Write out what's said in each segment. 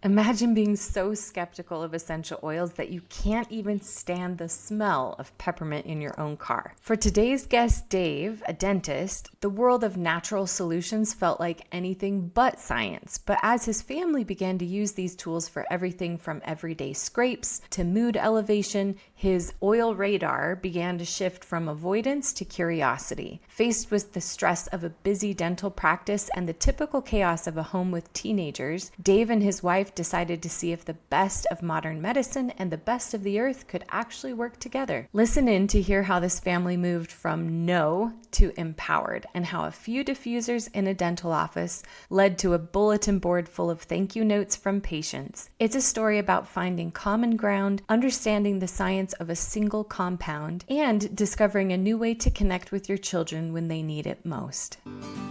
Imagine being so skeptical of essential oils that you can't even stand the smell of peppermint in your own car. For today's guest, Dave, a dentist, the world of natural solutions felt like anything but science. But as his family began to use these tools for everything from everyday scrapes to mood elevation, his oil radar began to shift from avoidance to curiosity. Faced with the stress of a busy dental practice and the typical chaos of a home with teenagers, Dave and his wife decided to see if the best of modern medicine and the best of the earth could actually work together. Listen in to hear how this family moved from no to empowered, and how a few diffusers in a dental office led to a bulletin board full of thank you notes from patients. It's a story about finding common ground, understanding the science of a single compound, and discovering a new way to connect with your children when they need it most.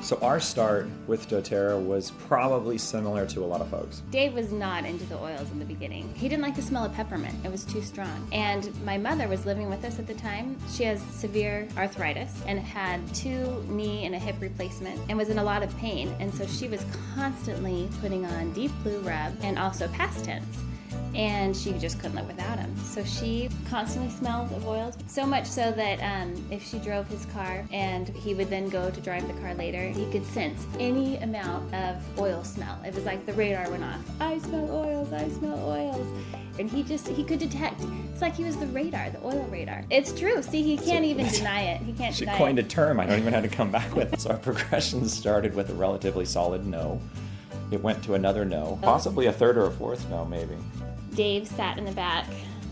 So our start with doTERRA was probably similar to a lot of folks. Dave was not into the oils in the beginning. He didn't like the smell of peppermint. It was too strong. And my mother was living with us at the time. She has severe arthritis and had 2 knee and a hip replacement and was in a lot of pain. And so she was constantly putting on deep blue rub and also past tense. And she just couldn't live without him. So she constantly smelled of oils, so much so that if she drove his car and he would then go to drive the car later, he could sense any amount of oil smell. It was like the radar went off. I smell oils, I smell oils. And he could detect. It's like he was the radar, the oil radar. It's true. See, he can't even deny it. He can't She deny coined it. a term I don't even have to come back with. So our progression started with a relatively solid no. It went to another no, possibly a third or a fourth no, maybe. Dave sat in the back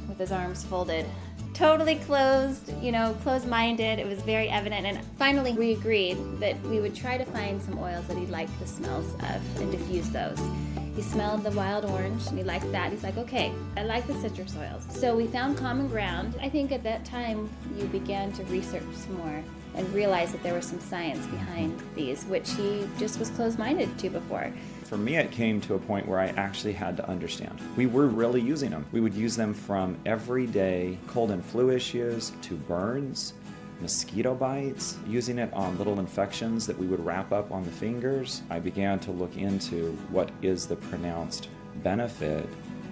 with his arms folded, totally closed-minded. It was very evident. And finally, we agreed that we would try to find some oils that he liked the smells of and diffuse those. He smelled the wild orange and he liked that. He's like, okay, I like the citrus oils. So we found common ground. I think at that time you began to research some more and realize that there was some science behind these, which he just was closed-minded to before. For me, it came to a point where I actually had to understand. We were really using them. We would use them from everyday cold and flu issues to burns, mosquito bites, using it on little infections that we would wrap up on the fingers. I began to look into what is the pronounced benefit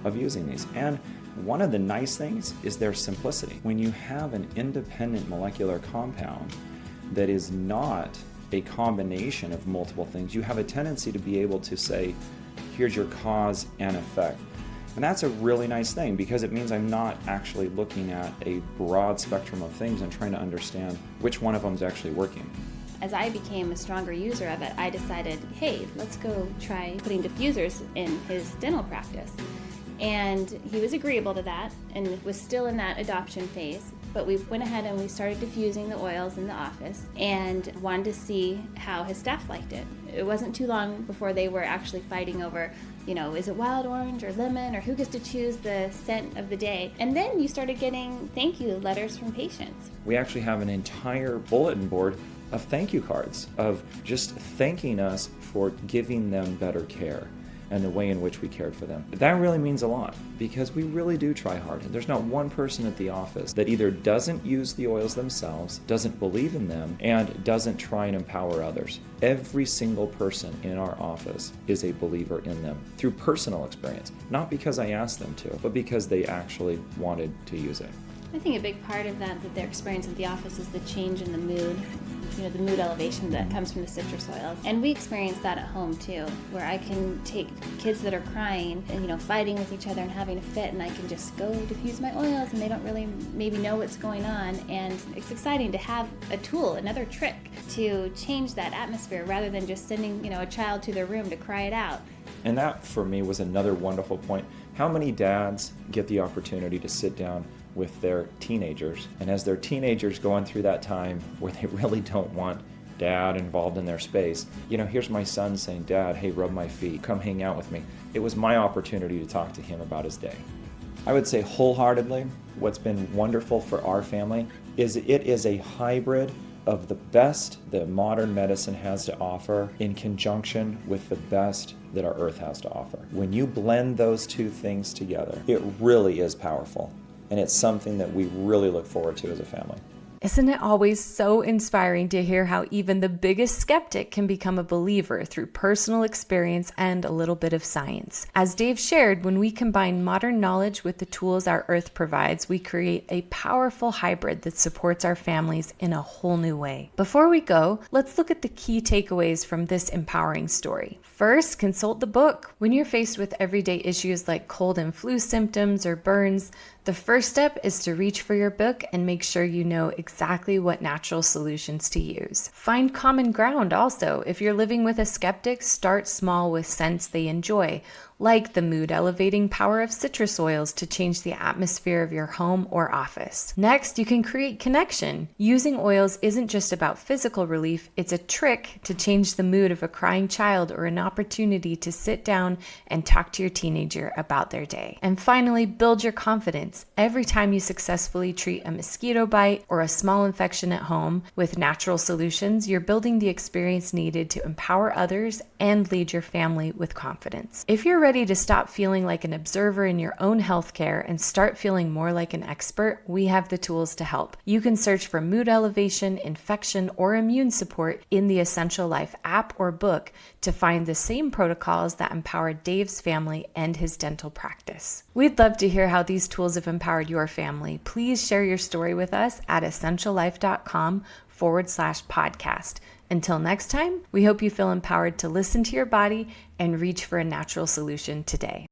of using these. And one of the nice things is their simplicity. When you have an independent molecular compound that is not a combination of multiple things, you have a tendency to be able to say, here's your cause and effect. And that's a really nice thing because it means I'm not actually looking at a broad spectrum of things and trying to understand which one of them is actually working. As I became a stronger user of it, I decided, hey, let's go try putting diffusers in his dental practice. And he was agreeable to that and was still in that adoption phase. But we went ahead and we started diffusing the oils in the office and wanted to see how his staff liked it. It wasn't too long before they were actually fighting over, is it wild orange or lemon or who gets to choose the scent of the day? And then you started getting thank you letters from patients. We actually have an entire bulletin board of thank you cards, of just thanking us for giving them better care and the way in which we cared for them. That really means a lot because we really do try hard. There's not one person at the office that either doesn't use the oils themselves, doesn't believe in them, and doesn't try and empower others. Every single person in our office is a believer in them through personal experience, not because I asked them to, but because they actually wanted to use it. I think a big part of that their experience at the office is the change in the mood, the mood elevation that comes from the citrus oils. And we experience that at home too, where I can take kids that are crying and fighting with each other and having a fit, and I can just go diffuse my oils and they don't really maybe know what's going on. And it's exciting to have a tool, another trick to change that atmosphere rather than just sending a child to their room to cry it out. And that for me was another wonderful point. How many dads get the opportunity to sit down with their teenagers, and as their teenagers going through that time where they really don't want dad involved in their space, here's my son saying, Dad, hey, rub my feet, come hang out with me. It was my opportunity to talk to him about his day. I would say wholeheartedly, what's been wonderful for our family is it is a hybrid of the best that modern medicine has to offer in conjunction with the best that our earth has to offer. When you blend those two things together, it really is powerful. And it's something that we really look forward to as a family. Isn't it always so inspiring to hear how even the biggest skeptic can become a believer through personal experience and a little bit of science? As Dave shared, when we combine modern knowledge with the tools our earth provides, we create a powerful hybrid that supports our families in a whole new way. Before we go, let's look at the key takeaways from this empowering story. First, consult the book. When you're faced with everyday issues like cold and flu symptoms or burns, the first step is to reach for your book and make sure you know exactly what natural solutions to use. Find common ground also. If you're living with a skeptic, start small with scents they enjoy, like the mood-elevating power of citrus oils to change the atmosphere of your home or office. Next, you can create connection. Using oils isn't just about physical relief, it's a trick to change the mood of a crying child or an opportunity to sit down and talk to your teenager about their day. And finally, build your confidence. Every time you successfully treat a mosquito bite or a small infection at home with natural solutions, you're building the experience needed to empower others and lead your family with confidence. If you're ready to stop feeling like an observer in your own healthcare and start feeling more like an expert, we have the tools to help. You can search for mood elevation, infection, or immune support in the Essential Life app or book to find the same protocols that empowered Dave's family and his dental practice. We'd love to hear how these tools have empowered your family. Please share your story with us at essentiallife.com/podcast. Until next time, we hope you feel empowered to listen to your body and reach for a natural solution today.